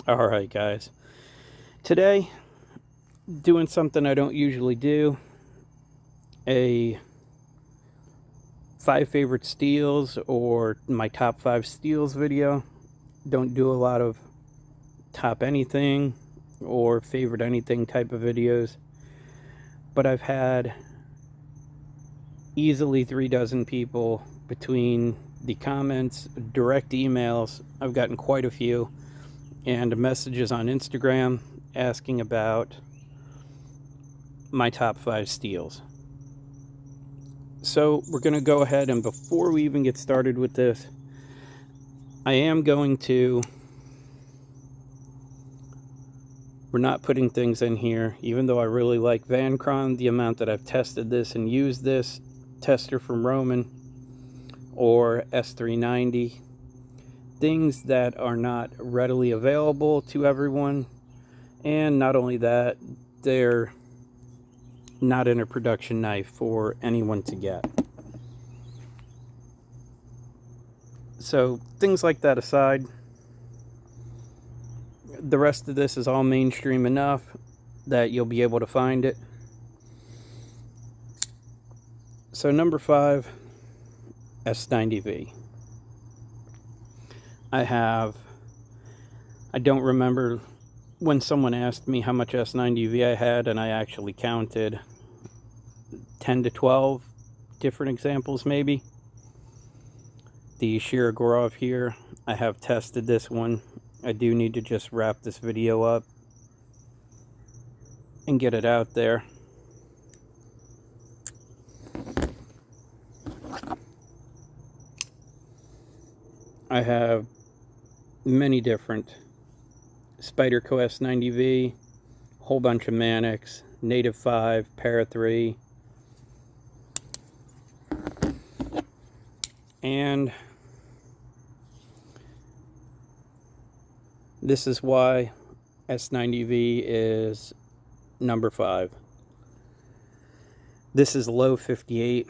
Alright guys, today doing something I don't usually do, a 5 favorite steels or my top 5 steels video. Don't do a lot of top anything or favorite anything type of videos, but I've had easily 3 dozen people between the comments, direct emails, I've gotten quite a few, and messages on Instagram asking about my top 5 steels. So we're going to go ahead, and before we even get started with this, I am going to, we're not putting things in here, even though I really like Vancron, the amount that I've tested this and used this tester from Roman or S390, things that are not readily available to everyone, and not only that, they're not in a production knife for anyone to get. So things like that aside, the rest of this is all mainstream enough that you'll be able to find it. So number 5, S90V. I don't remember when someone asked me how much S90V I had, and I actually counted 10 to 12 different examples maybe. The Shirogorov here, I have tested this one. I do need to just wrap this video up and get it out there. I have many different Spyderco S90V, whole bunch of Manix, Native 5, Para 3, and this is why S90V is number 5. This is low 58,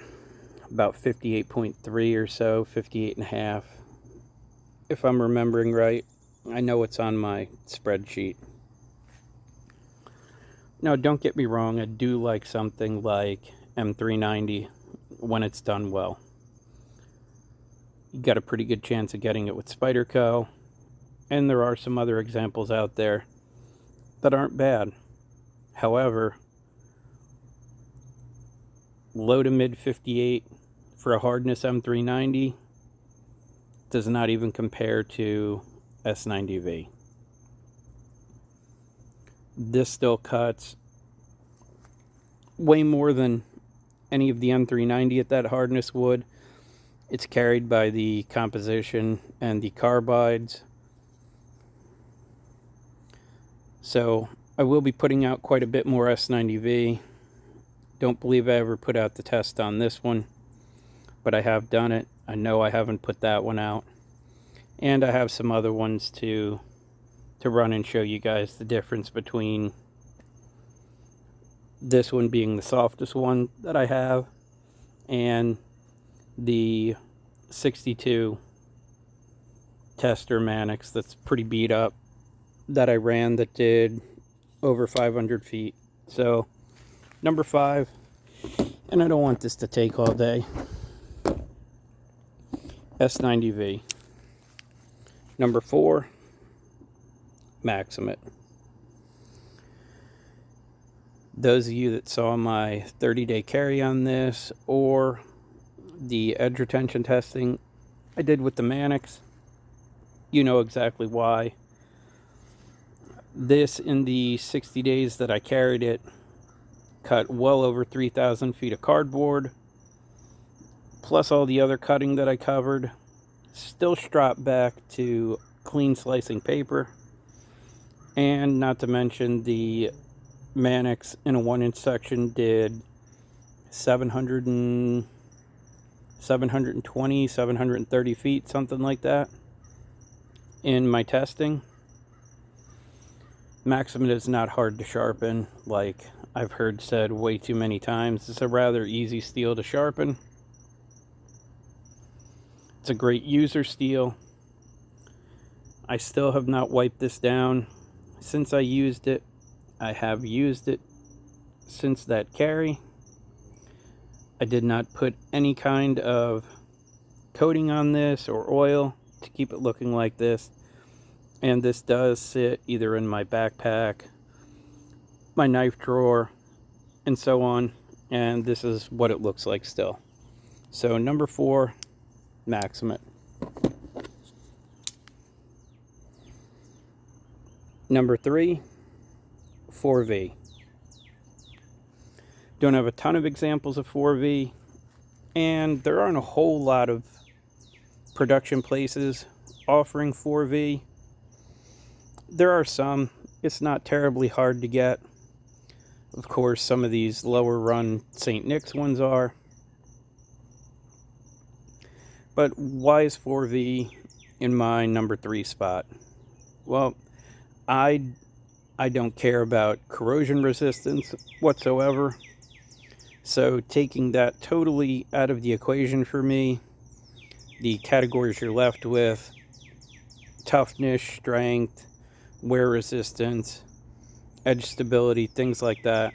about 58.3 or so, 58.5, if I'm remembering right. I know it's on my spreadsheet. Now, don't get me wrong, I do like something like M390 when it's done well. You got a pretty good chance of getting it with Spyderco, and there are some other examples out there that aren't bad. However, low to mid 58 for a hardness M390 does not even compare to S90V. This still cuts way more than any of the M390 at that hardness would. It's carried by the composition and the carbides. So I will be putting out quite a bit more S90V. Don't believe I ever put out the test on this one, but I have done it. I know I haven't put that one out. And I have some other ones to run and show you guys the difference between this one being the softest one that I have and the 62 tester Manix that's pretty beat up that I ran that did over 500 feet. So number 5, and I don't want this to take all day, S90V. Number 4, Maximit. Those of you that saw my 30-day carry on this or the edge retention testing I did with the Manix, you know exactly why. This, in the 60 days that I carried it, cut well over 3,000 feet of cardboard, plus all the other cutting that I covered. Still strapped back to clean slicing paper, and not to mention the Manix in a 1-inch section did 720, 730 feet, something like that, in my testing. Maximit is not hard to sharpen, like I've heard said way too many times. It's a rather easy steel to sharpen. It's a great user steel. I still have not wiped this down since I used it. I have used it since that carry. I did not put any kind of coating on this or oil to keep it looking like this. And this does sit either in my backpack, my knife drawer, and so on. And this is what it looks like still. So number 4, Maximate. Number 3, 4V. Don't have a ton of examples of 4V, and there aren't a whole lot of production places offering 4V. There are some. It's not terribly hard to get. Of course, some of these lower run St. Nick's ones are. But why is 4V in my number 3 spot? Well, I don't care about corrosion resistance whatsoever. So taking that totally out of the equation for me, the categories you're left with: toughness, strength, wear resistance, edge stability, things like that.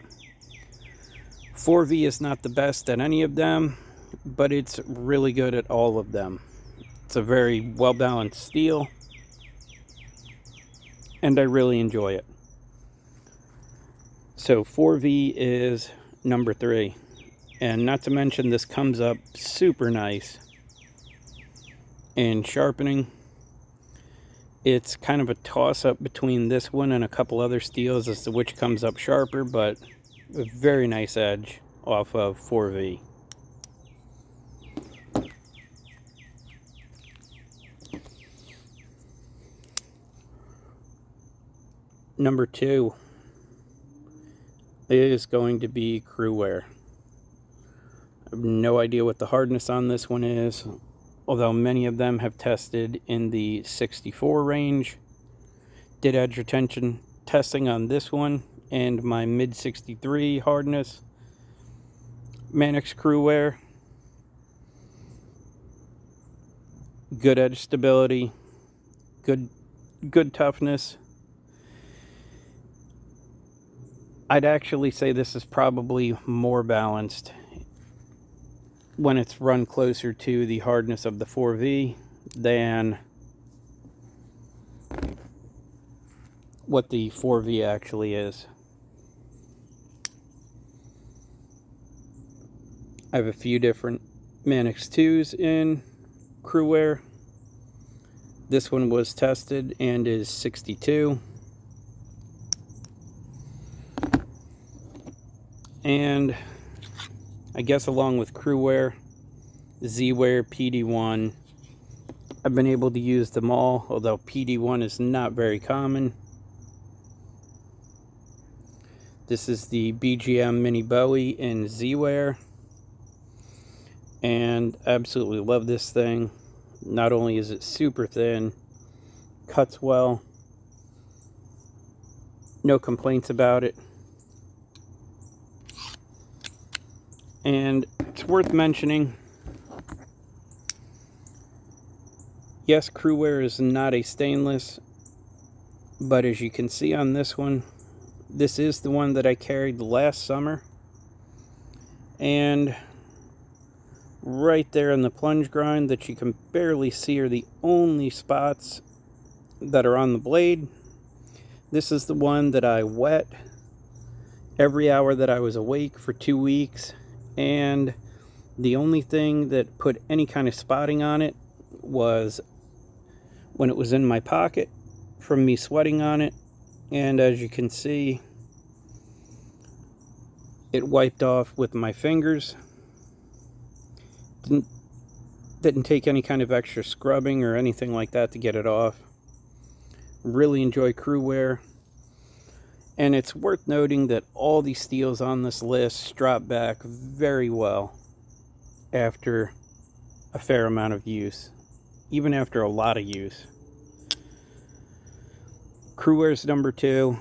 4V is not the best at any of them, but it's really good at all of them. It's a very well-balanced steel, and I really enjoy it. So 4V is number 3. And not to mention, this comes up super nice in sharpening. It's kind of a toss-up between this one and a couple other steels as to which comes up sharper, but a very nice edge off of 4V. Number 2 is going to be Cruwear. I have no idea what the hardness on this one is, although many of them have tested in the 64 range. Did edge retention testing on this one and my mid 63 hardness. Manix Cruwear. Good edge stability, good toughness. I'd actually say this is probably more balanced when it's run closer to the hardness of the 4V than what the 4V actually is. I have a few different Manix 2s in Cruwear. This one was tested and is 62. And I guess along with Cruwear, Z-Wear, PD1, I've been able to use them all, although PD1 is not very common. This is the BGM Mini Bowie in Z-Wear, and I absolutely love this thing. Not only is it super thin, cuts well, no complaints about it. And it's worth mentioning, yes, Cruwear is not a stainless, but as you can see on this one, this is the one that I carried last summer. And right there in the plunge grind that you can barely see are the only spots that are on the blade. This is the one that I wet every hour that I was awake for 2 weeks. And the only thing that put any kind of spotting on it was when it was in my pocket from me sweating on it. And as you can see, it wiped off with my fingers. Didn't take any kind of extra scrubbing or anything like that to get it off. Really enjoy Cruwear. And it's worth noting that all these steels on this list drop back very well after a fair amount of use, even after a lot of use. Cruwear's number 2.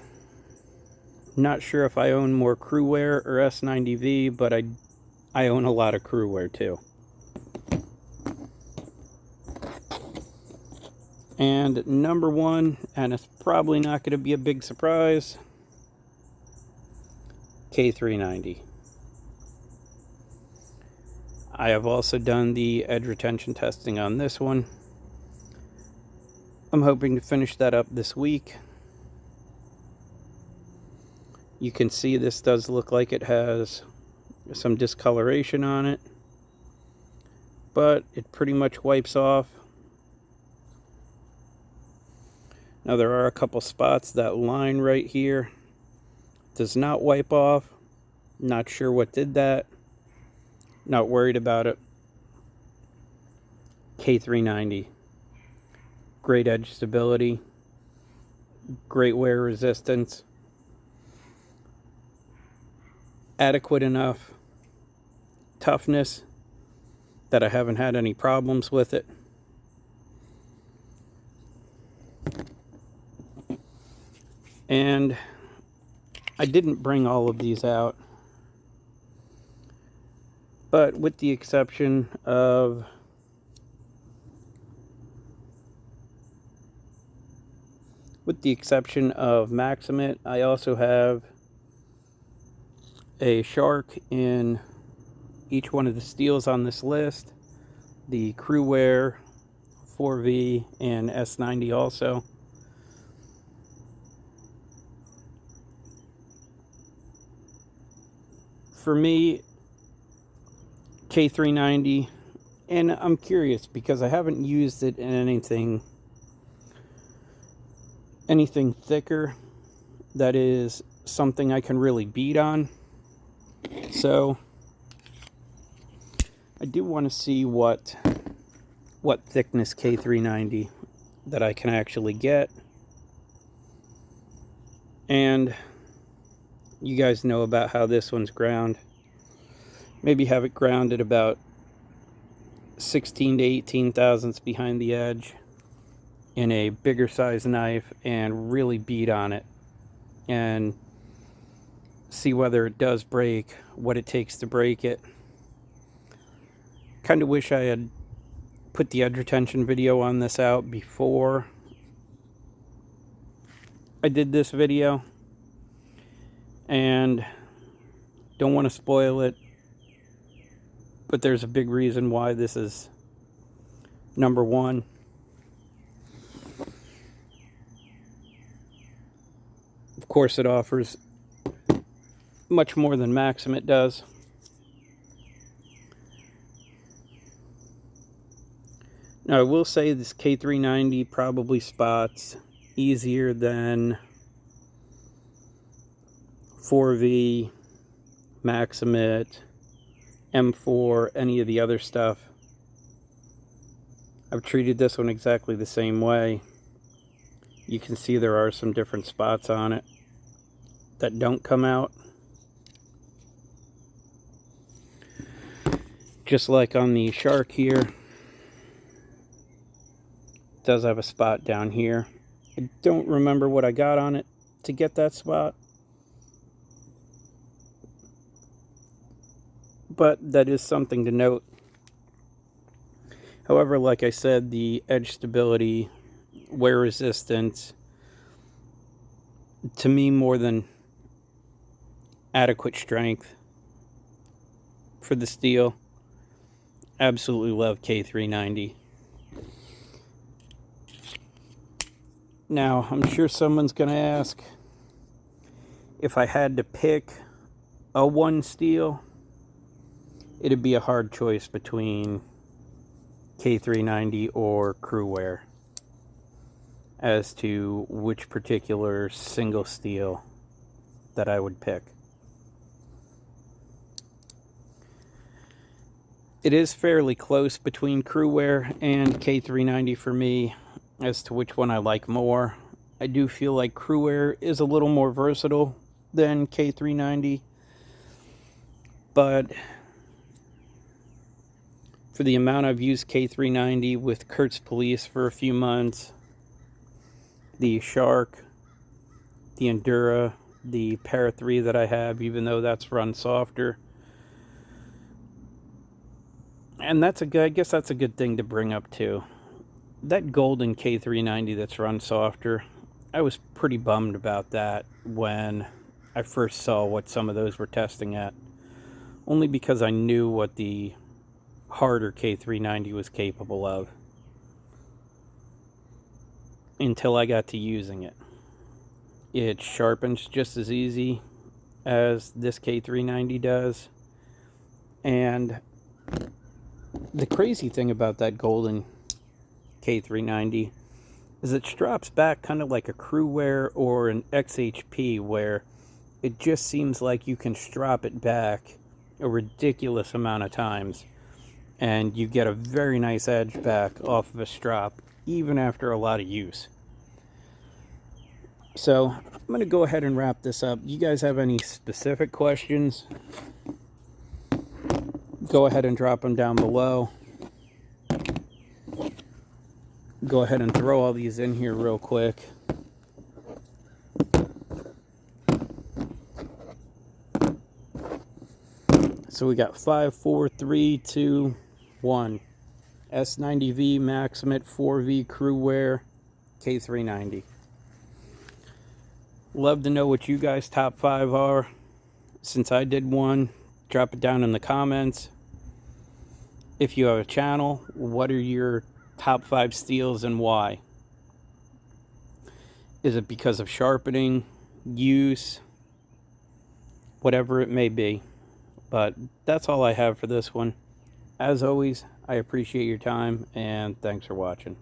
Not sure if I own more Cruwear or S90V, but I own a lot of Cruwear too. And number one, and it's probably not going to be a big surprise, K390. I have also done the edge retention testing on this one. I'm hoping to finish that up this week. You can see this does look like it has some discoloration on it, but it pretty much wipes off. Now there are a couple spots. That line right here does not wipe off. Not sure what did that. Not worried about it. K390. Great edge stability. Great wear resistance. Adequate enough toughness that I haven't had any problems with it. And I didn't bring all of these out, but with the exception of Maximit, I also have a Shark in each one of the steels on this list. The Crewwear 4V and S90 also. For me, K390, and I'm curious because I haven't used it in anything thicker that is something I can really beat on. So I do want to see what thickness K390 that I can actually get. And you guys know about how this one's ground. Maybe have it grounded about 16 to 18 thousandths behind the edge in a bigger size knife and really beat on it and see whether it does break, what it takes to break it. Kind of wish I had put the edge retention video on this out before I did this video, and don't want to spoil it, but there's a big reason why this is number one. Of course, it offers much more than Maximit does. Now, I will say this K390 probably spots easier than 4V, Maximit, M4, any of the other stuff. I've treated this one exactly the same way. You can see there are some different spots on it that don't come out. Just like on the Shark here. It does have a spot down here. I don't remember what I got on it to get that spot, but that is something to note. However, like I said, the edge stability, wear resistance, to me, more than adequate strength for the steel. Absolutely love K390. Now, I'm sure someone's going to ask if I had to pick a one steel, it'd be a hard choice between K390 or Crewwear as to which particular single steel that I would pick. It is fairly close between Crewwear and K390 for me as to which one I like more. I do feel like Crewwear is a little more versatile than K390, but for the amount I've used K390 with Kurt's Police for a few months, the Shark, the Endura, the Para 3 that I have, even though that's run softer. And I guess that's a good thing to bring up too. that golden K390 that's run softer, I was pretty bummed about that when I first saw what some of those were testing at, only because I knew what the harder K390 was capable of until I got to using it. It sharpens just as easy as this K390 does, and the crazy thing about that golden K390 is it strops back kind of like a Crewwear or an XHP, where it just seems like you can strop it back a ridiculous amount of times and you get a very nice edge back off of a strop even after a lot of use. So I'm going to go ahead and wrap this up. You guys have any specific questions? Go ahead and drop them down below. Go ahead and throw all these in here real quick. So we got 5, 4, 3, 2, 1. S90V Maximate 4V Crewwear K390. Love to know what you guys' top 5 are. Since I did one, drop it down in the comments. If you have a channel, what are your top 5 steels and why? Is it because of sharpening, use, whatever it may be? But that's all I have for this one. As always, I appreciate your time and thanks for watching.